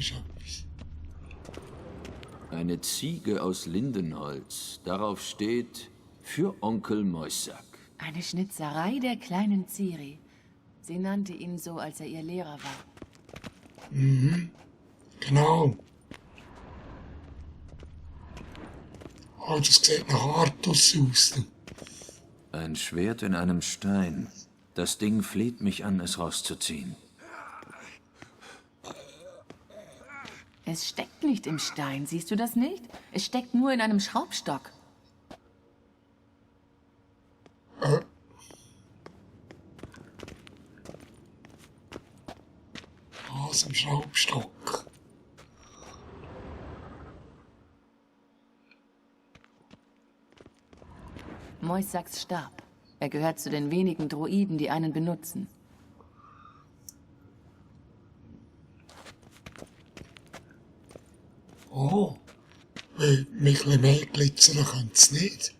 ist etwas. Eine Ziege aus Lindenholz. Darauf steht, für Onkel Moissack. Eine Schnitzerei der kleinen Ciri. Sie nannte ihn so, als er ihr Lehrer war. Genau. Oh, das sieht nach Artus aus. Ein Schwert in einem Stein. Das Ding fleht mich an, es rauszuziehen. Es steckt nicht im Stein, siehst du das nicht? Es steckt nur in einem Schraubstock. Was im Schraubstock? Moissacks Stab. Er gehört zu den wenigen Droiden, die einen benutzen. Oh, weil mich ein mehr glitzern könnte es nicht.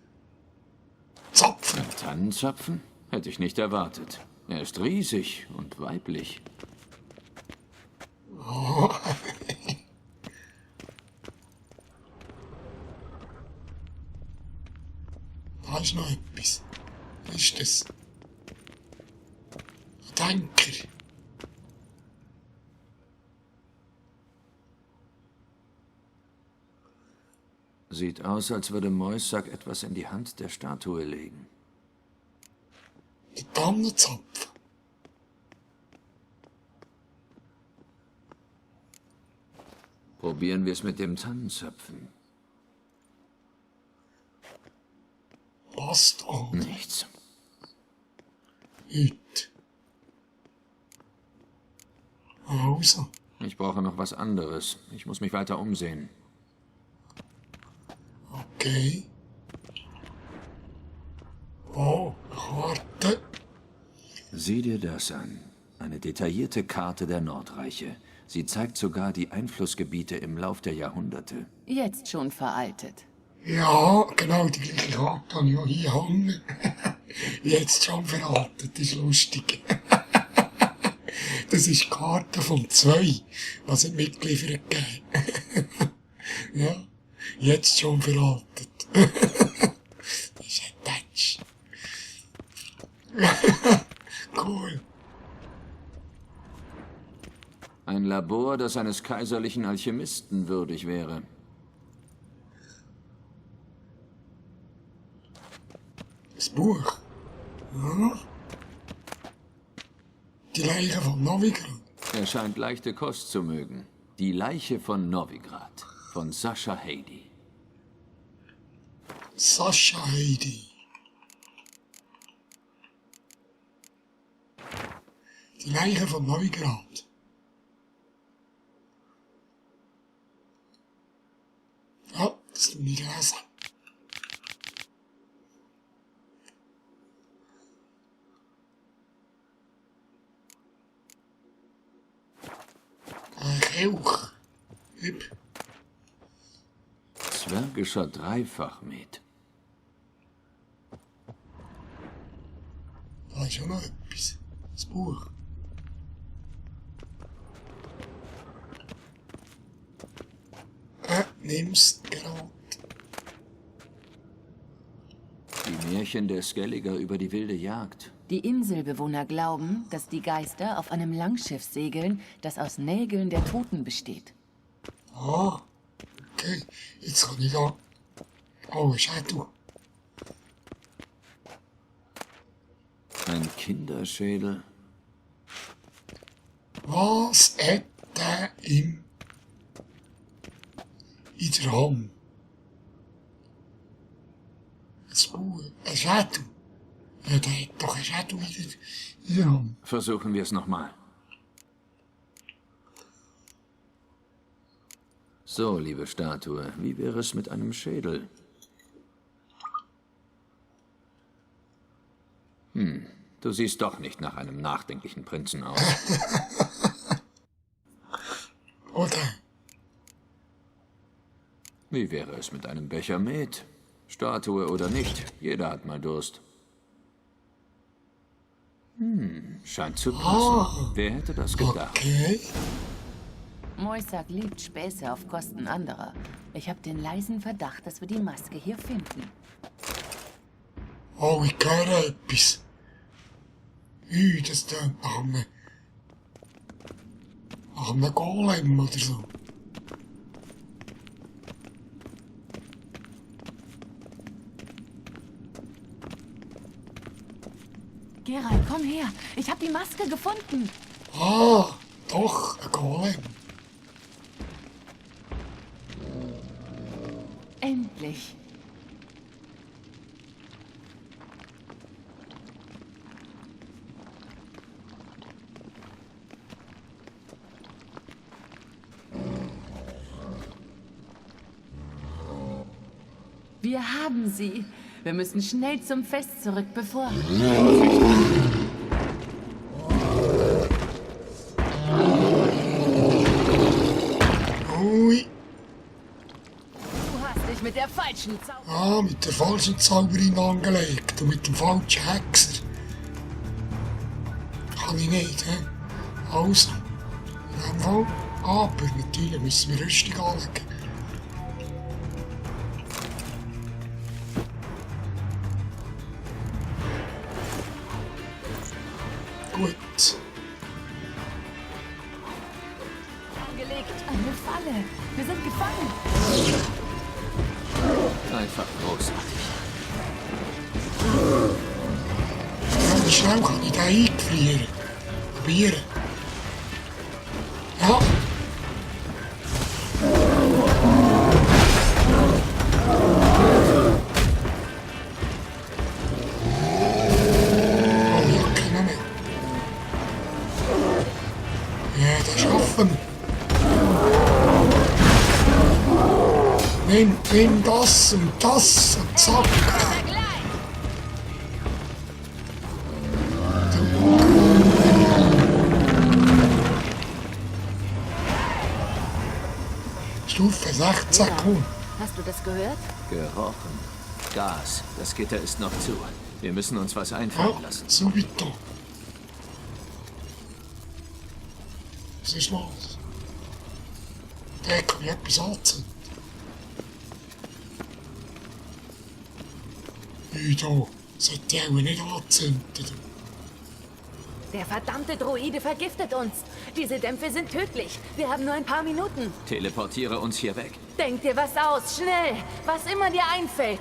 Zapfen. Ein Tannenzapfen? Hätte ich nicht erwartet. Er ist riesig und weiblich. Oh. Da ist noch etwas. Was ist das? Ein Tanker. Sieht aus, als würde Moissack etwas in die Hand der Statue legen. Der Tannenzapfen. Probieren wir es mit dem Tannenzapfen. Passt auch. Nichts. Heute. Also. Ich brauche noch was anderes. Ich muss mich weiter umsehen. Okay. Oh, Karte. Sieh dir das an. Eine detaillierte Karte der Nordreiche. Sie zeigt sogar die Einflussgebiete im Lauf der Jahrhunderte. Jetzt schon veraltet. Ja, genau, die gleiche Karte habe ich auch hier hängen. Jetzt schon veraltet, ist lustig. Das ist die Karte von 2, was es mitgeliefert gegeben. Ja, jetzt schon veraltet. Das ist ein Touch. Cool. Ein Labor, das eines kaiserlichen Alchemisten würdig wäre. Das Buch. Ja. Die Leiche von Novigrad. Er scheint leichte Kost zu mögen. Die Leiche von Novigrad. Von Sascha Hady. Sascha Hady. Die Leiche von Novigrad. Ja, das tue ich lesen. Ein Kelch. Hüb. Zwergischer Dreifachmet. Da ist auch noch etwas. Das Buch. Nimm's gerade. Die Märchen der Skelliger über die wilde Jagd. Die Inselbewohner glauben, dass die Geister auf einem Langschiff segeln, das aus Nägeln der Toten besteht. Ah, okay. Jetzt kann ich da. Oh, Schädel. Ein Kinderschädel. Was hat der in der Hand? Ein Buch, ein Schädel. Ja, der hat doch ein Schädel in der Hand. Versuchen wir es nochmal. So, liebe Statue, wie wäre es mit einem Schädel? Du siehst doch nicht nach einem nachdenklichen Prinzen aus. Oder? Wie wäre es mit einem Becher Met? Statue oder nicht, jeder hat mal Durst. Scheint zu passen. Wer hätte das gedacht? Okay. Moisak liebt Späße auf Kosten anderer. Ich habe den leisen Verdacht, dass wir die Maske hier finden. Oh, ich höre etwas. Das tönt nach einem Golem oder so. Geralt, komm her. Ich habe die Maske gefunden. Ah, doch, ein Golem. Endlich. Wir haben sie. Wir müssen schnell zum Fest zurück, bevor... Ui, Du hast dich mit der falschen Zauber... ah, mit der falschen Zauberin angelegt und mit dem falschen Hexer. Kann ich nicht, hä? Also, in dem Fall. Aber natürlich müssen wir Rüstung anlegen. Gut. angelegt. Eine Falle. Wir sind gefangen. Einfach großartig. Ja, wie schnell kann ich den eingefrieren? Probieren. Ja. Oh, ja, keinen mehr. Ja, das schaffen wir. Nimm das und zack. Stufe 16, komm. Hast du das gehört? Gerochen. Gas. Das Gitter ist noch zu. Wir müssen uns was einfallen Ja, lassen. subito. Was ist los? Der kann ich etwas anzünden. Da sollte ich auch nicht anzünden. Der verdammte Droide vergiftet uns. Diese Dämpfe sind tödlich. Wir haben nur ein paar Minuten. Teleportiere uns hier weg. Denk dir was aus, schnell. Was immer dir einfällt.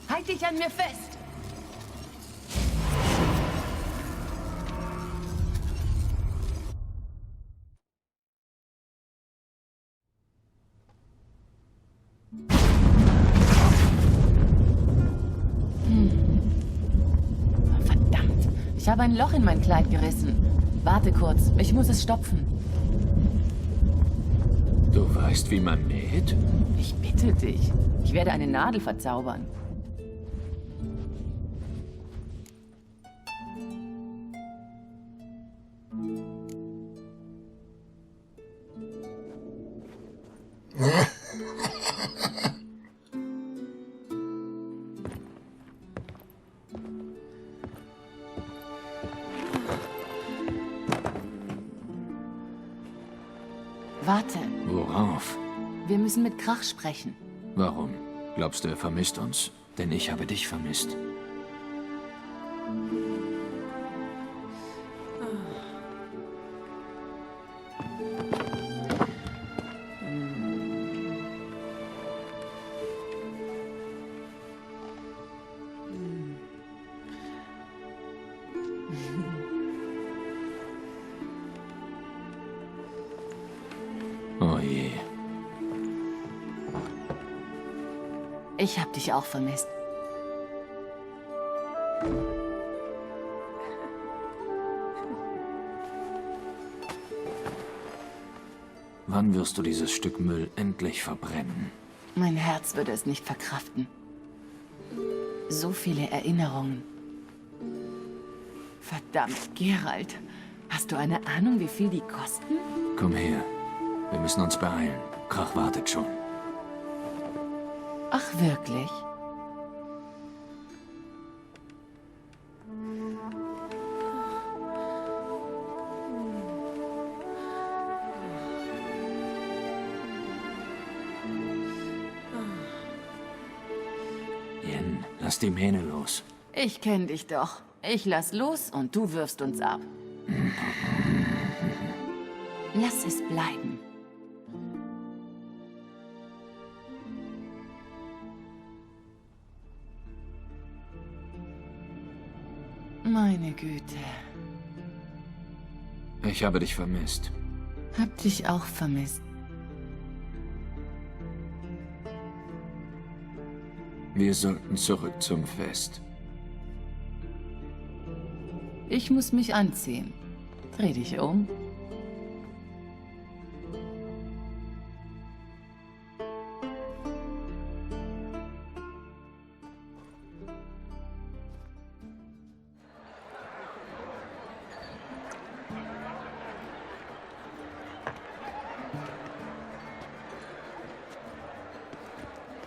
Halt dich an mir fest. Verdammt. Ich habe ein Loch in mein Kleid gerissen. Warte kurz. Ich muss es stopfen. Du weißt, wie man näht? Ich bitte dich. Ich werde eine Nadel verzaubern. Warte. Worauf? Wir müssen mit Krach sprechen. Warum? Glaubst du, er vermisst uns? Denn ich habe dich vermisst. Oh je. Ich hab dich auch vermisst. Wann wirst du dieses Stück Müll endlich verbrennen? Mein Herz würde es nicht verkraften. So viele Erinnerungen. Verdammt, Geralt. Hast du eine Ahnung, wie viel die kosten? Komm her. Wir müssen uns beeilen. Krach wartet schon. Ach, wirklich? Yen, lass die Mähne los. Ich kenn dich doch. Ich lass los und du wirfst uns ab. Lass es bleiben. Meine Güte. Ich habe dich vermisst. Hab dich auch vermisst. Wir sollten zurück zum Fest. Ich muss mich anziehen. Dreh dich um.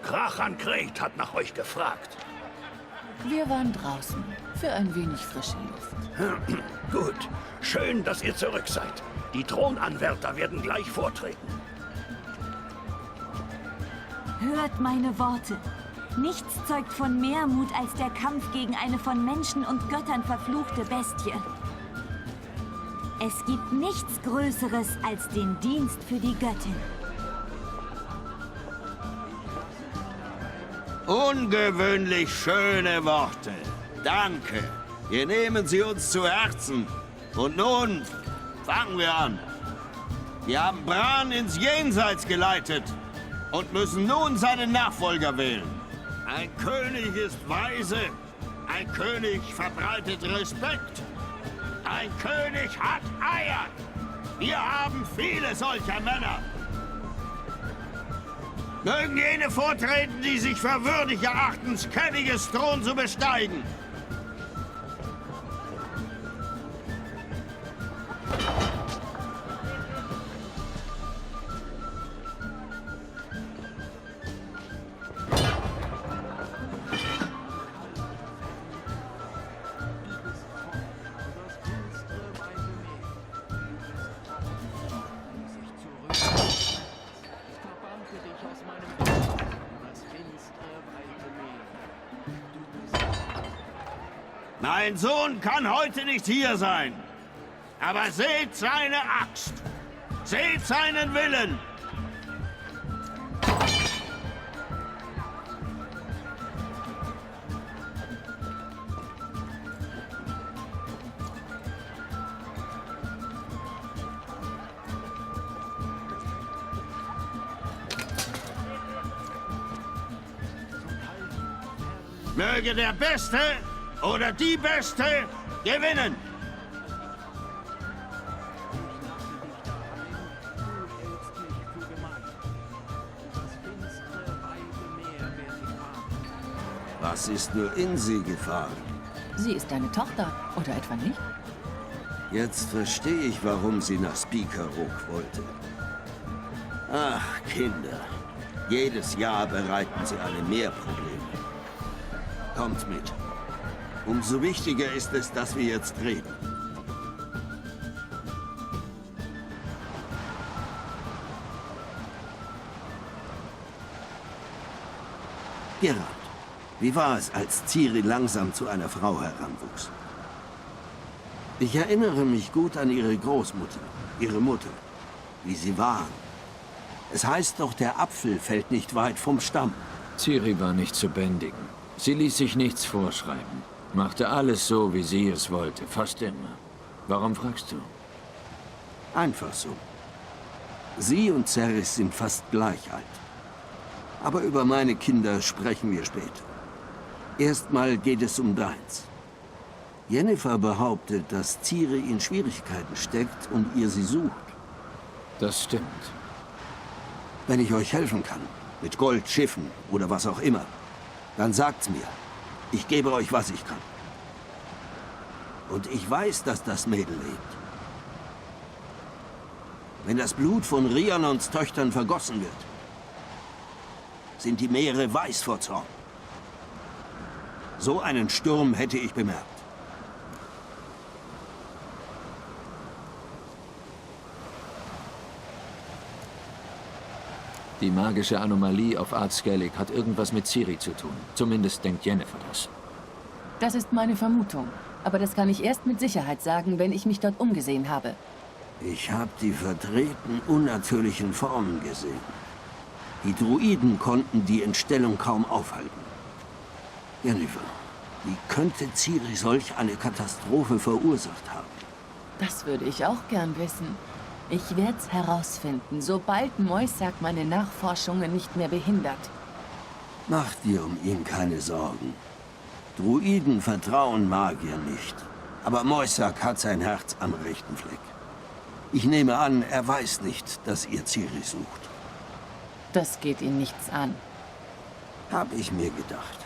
Krachan Kret hat nach euch gefragt. Wir waren draußen. Für ein wenig frische Luft. Gut. Schön, dass ihr zurück seid. Die Thronanwärter werden gleich vortreten. Hört meine Worte. Nichts zeugt von mehr Mut als der Kampf gegen eine von Menschen und Göttern verfluchte Bestie. Es gibt nichts Größeres als den Dienst für die Göttin. Ungewöhnlich schöne Worte. Danke. Wir nehmen sie uns zu Herzen. Und nun fangen wir an. Wir haben Bran ins Jenseits geleitet und müssen nun seinen Nachfolger wählen. Ein König ist weise. Ein König verbreitet Respekt. Ein König hat Eier. Wir haben viele solcher Männer. Mögen jene vortreten, die sich für würdig erachten, Skenniges Thron zu besteigen. Mein Sohn kann heute nicht hier sein. Aber seht seine Axt. Seht seinen Willen. Möge der Beste oder die Beste gewinnen. Was ist nur in sie gefahren? Sie ist deine Tochter, oder etwa nicht? Jetzt verstehe ich, warum sie nach Spikerrook wollte. Ach, Kinder. Jedes Jahr bereiten sie alle mehr Probleme. Kommt mit. Umso wichtiger ist es, dass wir jetzt reden. Geralt, wie war es, als Ciri langsam zu einer Frau heranwuchs? Ich erinnere mich gut an ihre Großmutter, ihre Mutter, wie sie waren. Es heißt doch, der Apfel fällt nicht weit vom Stamm. Ciri war nicht zu bändigen. Sie ließ sich nichts vorschreiben. Machte alles so, wie sie es wollte, fast immer. Warum fragst du? Einfach so. Sie und Cerys sind fast gleich alt. Aber über meine Kinder sprechen wir später. Erstmal geht es um deins. Yennefer behauptet, dass Ciri in Schwierigkeiten steckt und ihr sie sucht. Das stimmt. Wenn ich euch helfen kann, mit Gold, Schiffen oder was auch immer, dann sagt's mir. Ich gebe euch, was ich kann. Und ich weiß, dass das Mädel lebt. Wenn das Blut von Rhiannons Töchtern vergossen wird, sind die Meere weiß vor Zorn. So einen Sturm hätte ich bemerkt. Die magische Anomalie auf Art Skellig hat irgendwas mit Ciri zu tun. Zumindest denkt Yennefer das. Das ist meine Vermutung. Aber das kann ich erst mit Sicherheit sagen, wenn ich mich dort umgesehen habe. Ich habe die verdrehten, unnatürlichen Formen gesehen. Die Druiden konnten die Entstellung kaum aufhalten. Yennefer, wie könnte Ciri solch eine Katastrophe verursacht haben? Das würde ich auch gern wissen. Ich werde es herausfinden, sobald Moisak meine Nachforschungen nicht mehr behindert. Mach dir um ihn keine Sorgen. Druiden vertrauen Magier nicht. Aber Moisak hat sein Herz am rechten Fleck. Ich nehme an, er weiß nicht, dass ihr Ciri sucht. Das geht ihn nichts an. Hab ich mir gedacht.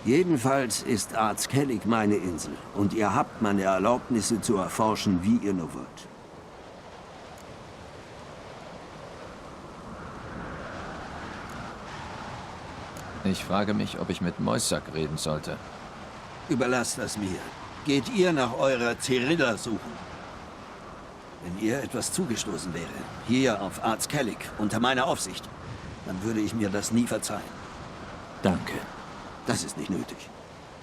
Jedenfalls ist Art Skellig meine Insel und ihr habt meine Erlaubnisse zu erforschen, wie ihr nur wollt. Ich frage mich, ob ich mit Moisak reden sollte. Überlasst das mir. Geht ihr nach eurer Cyrilla suchen. Wenn ihr etwas zugestoßen wäre, hier auf Art Skellig, unter meiner Aufsicht, dann würde ich mir das nie verzeihen. Danke. Das ist nicht nötig.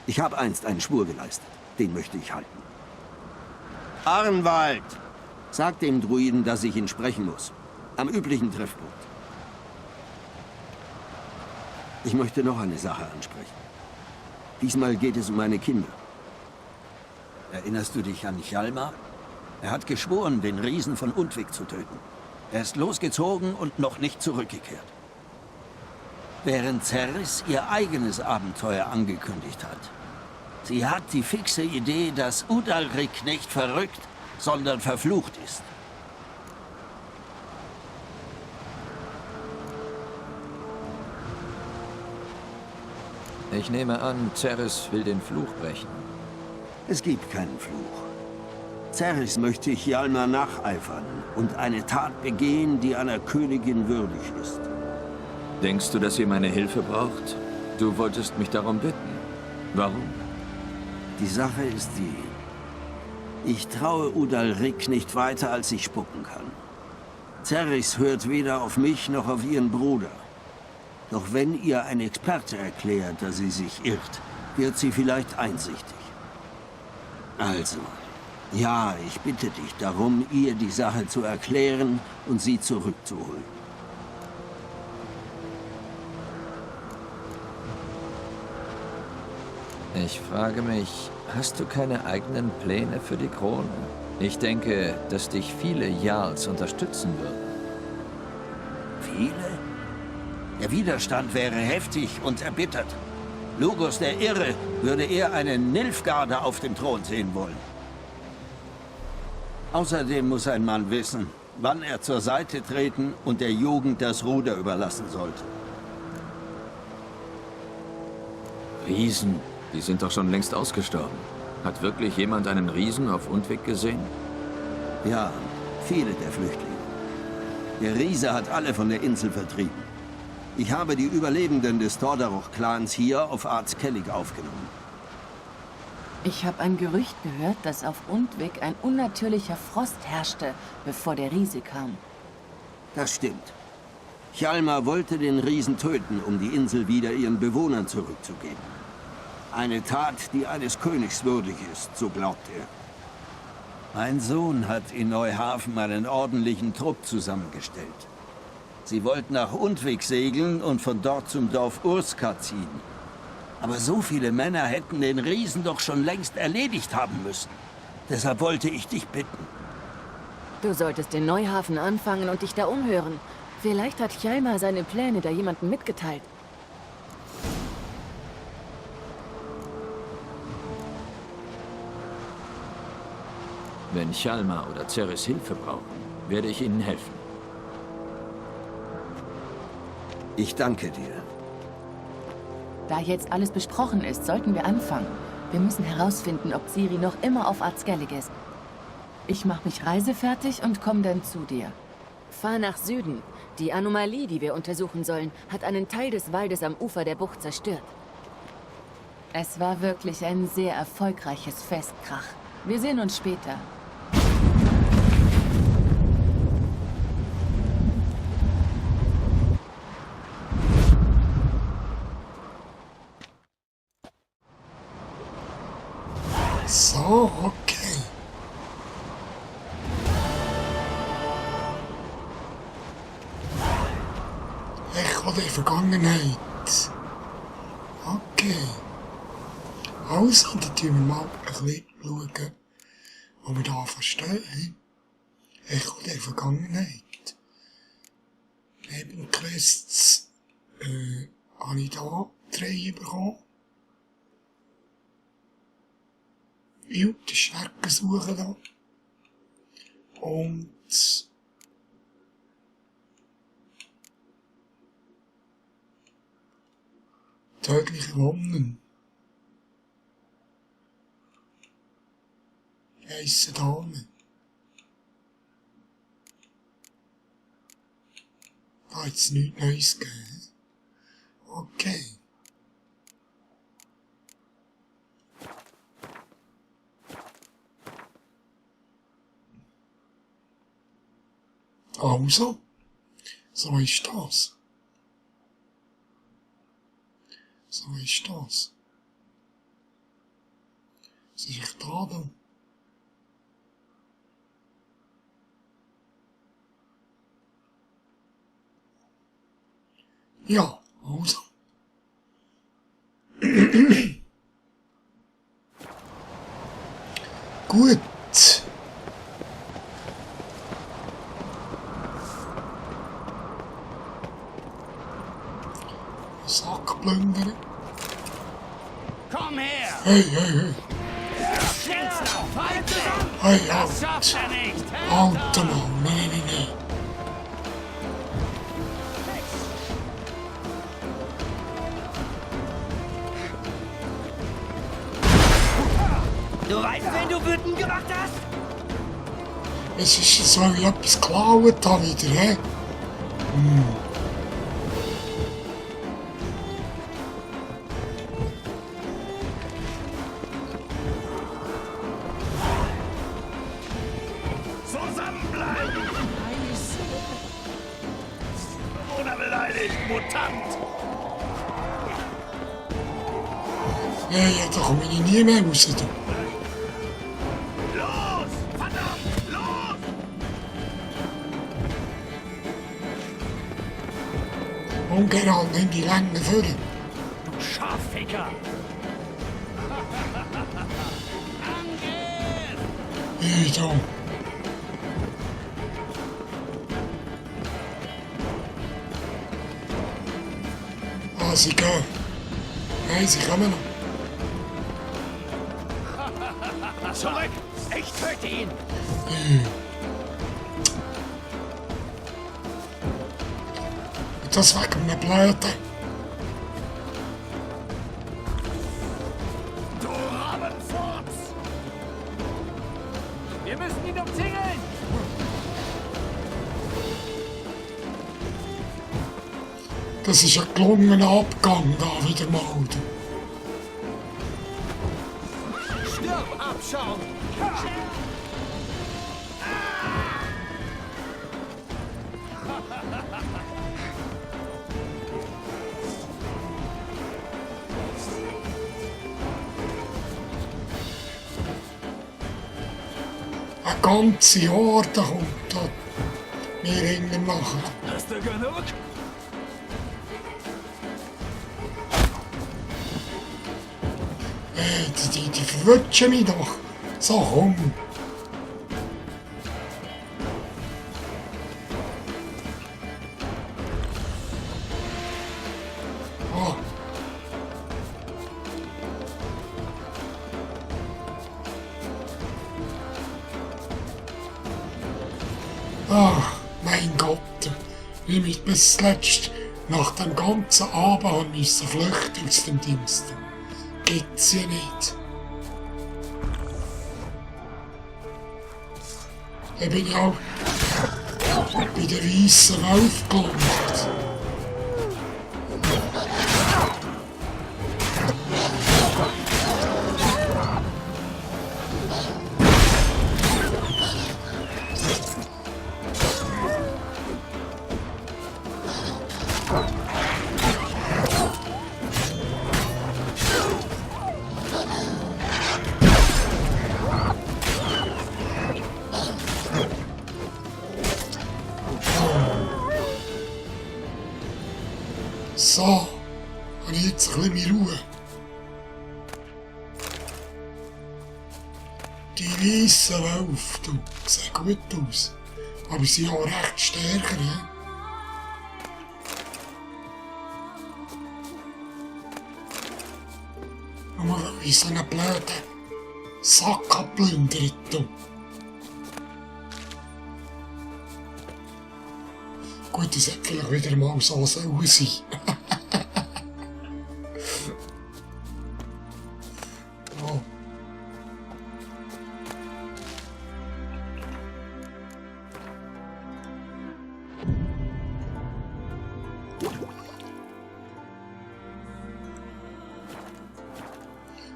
Ich habe einst einen Schwur geleistet. Den möchte ich halten. Arnwald! Sagt dem Druiden, dass ich ihn sprechen muss. Am üblichen Treffpunkt. Ich möchte noch eine Sache ansprechen. Diesmal geht es um meine Kinder. Erinnerst du dich an Hjalmar? Er hat geschworen, den Riesen von Undvik zu töten. Er ist losgezogen und noch nicht zurückgekehrt. Während Cerys ihr eigenes Abenteuer angekündigt hat. Sie hat die fixe Idee, dass Udalrik nicht verrückt, sondern verflucht ist. Ich nehme an, Cerys will den Fluch brechen. Es gibt keinen Fluch. Cerys möchte Hjalmar nacheifern und eine Tat begehen, die einer Königin würdig ist. Denkst du, dass sie meine Hilfe braucht? Du wolltest mich darum bitten. Warum? Die Sache ist die: Ich traue Udalrik nicht weiter, als ich spucken kann. Cerys hört weder auf mich noch auf ihren Bruder. Doch wenn ihr ein Experte erklärt, dass sie sich irrt, wird sie vielleicht einsichtig. Also, ja, ich bitte dich darum, ihr die Sache zu erklären und sie zurückzuholen. Ich frage mich, hast du keine eigenen Pläne für die Krone? Ich denke, dass dich viele Jarls unterstützen würden. Viele? Der Widerstand wäre heftig und erbittert. Lugos der Irre würde eher einen Nilfgaarder auf dem Thron sehen wollen. Außerdem muss ein Mann wissen, wann er zur Seite treten und der Jugend das Ruder überlassen sollte. Riesen, die sind doch schon längst ausgestorben. Hat wirklich jemand einen Riesen auf Undvik gesehen? Ja, viele der Flüchtlinge. Der Riese hat alle von der Insel vertrieben. Ich habe die Überlebenden des Tordaruch-Clans hier auf Art Skellig aufgenommen. Ich habe ein Gerücht gehört, dass auf Undvik ein unnatürlicher Frost herrschte, bevor der Riese kam. Das stimmt. Hjalmar wollte den Riesen töten, um die Insel wieder ihren Bewohnern zurückzugeben. Eine Tat, die eines Königs würdig ist, so glaubt er. Mein Sohn hat in Neuhafen einen ordentlichen Trupp zusammengestellt. Sie wollten nach Undvik segeln und von dort zum Dorf Urska ziehen. Aber so viele Männer hätten den Riesen doch schon längst erledigt haben müssen. Deshalb wollte ich dich bitten. Du solltest in Neuhafen anfangen und dich da umhören. Vielleicht hat Hjalmar seine Pläne da jemandem mitgeteilt. Wenn Hjalmar oder Cerys Hilfe brauchen, werde ich ihnen helfen. Ich danke dir. Da jetzt alles besprochen ist, sollten wir anfangen. Wir müssen herausfinden, ob Ciri noch immer auf Art Skellig ist. Ich mache mich reisefertig und komme dann zu dir. Fahr nach Süden. Die Anomalie, die wir untersuchen sollen, hat einen Teil des Waldes am Ufer der Bucht zerstört. Es war wirklich ein sehr erfolgreiches Festkrach. Wir sehen uns später. So, okay. Echo der Vergangenheit. Okay. Also, dann tun wir mal ein bisschen schauen, wo wir da verstehen. Echo der Vergangenheit. Nebenquests, habe ich da 3 bekommen. Wilde Schnecken suchen da. Und tödliche Wunden. Weisse Dame. Da hat es nichts Neues gegeben. Okay. Also, so ist das. So ist das. Was ist echt da? Ja, also. Gut. Sack plündern. Komm her! Hey, hey, hey. Schnellster, halt zusammen! Hey, Das halt. schafft er nicht! Alter Mann, nee, nee, nee. Du weißt, wen du wütend gemacht hast? Es ist so, wie etwas geklaut da wieder, hä? Zusammenbleiben! Bewohner beleidigt, Mutant! Ja, da komme ich nie mehr raus, du. Los! Verdammt! Los! Und Gerald, nimm die Länge vor. Du Scharficker! Angriff! Hey, da. Ah, sie gehen. Nein, sie kommen noch. Zurück! Ich töte ihn! Und das wegen einem Blöden. Du Rabenfurz! Wir müssen ihn umzingeln! Das ist ein gelungener Abgang da wieder mal. Du. Stirb, Abschaum! Eine ganze Horde kommt da mir hinten machen. Hast du genug? Hey, die verwutschen mich doch. So, komm. Ah. Ach, mein Gott, wie mich bis zuletzt nach dem ganzen Abend haben müssen flüchten aus dem Dienst. Gibt's ja nicht. Ich bin ja auch bei der weißen Wolf gelandet. habe ich jetzt ein bisschen Ruhe. Die weißen Wölfe, du, sehen gut aus. Aber sie sind auch recht stärker, ja? Nur weil ich so einen blöden Sack abplündert, du. Gut, das hätte vielleicht wieder mal so sein. Oh.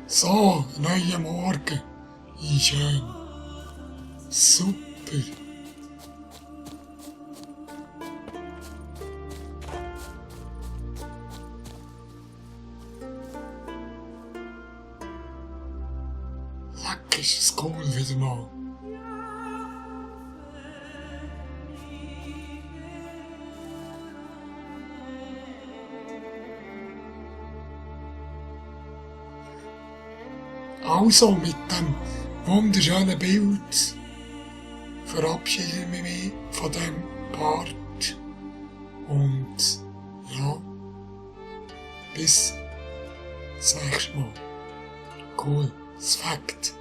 So, neuer Morgen. Wie schön. Super. Leck ist es cool wieder mal. Also, mit dem wunderschönen Bild verabschiede ich mich von dem Part. Und ja, bis das nächste Mal. Cool, das Fakt.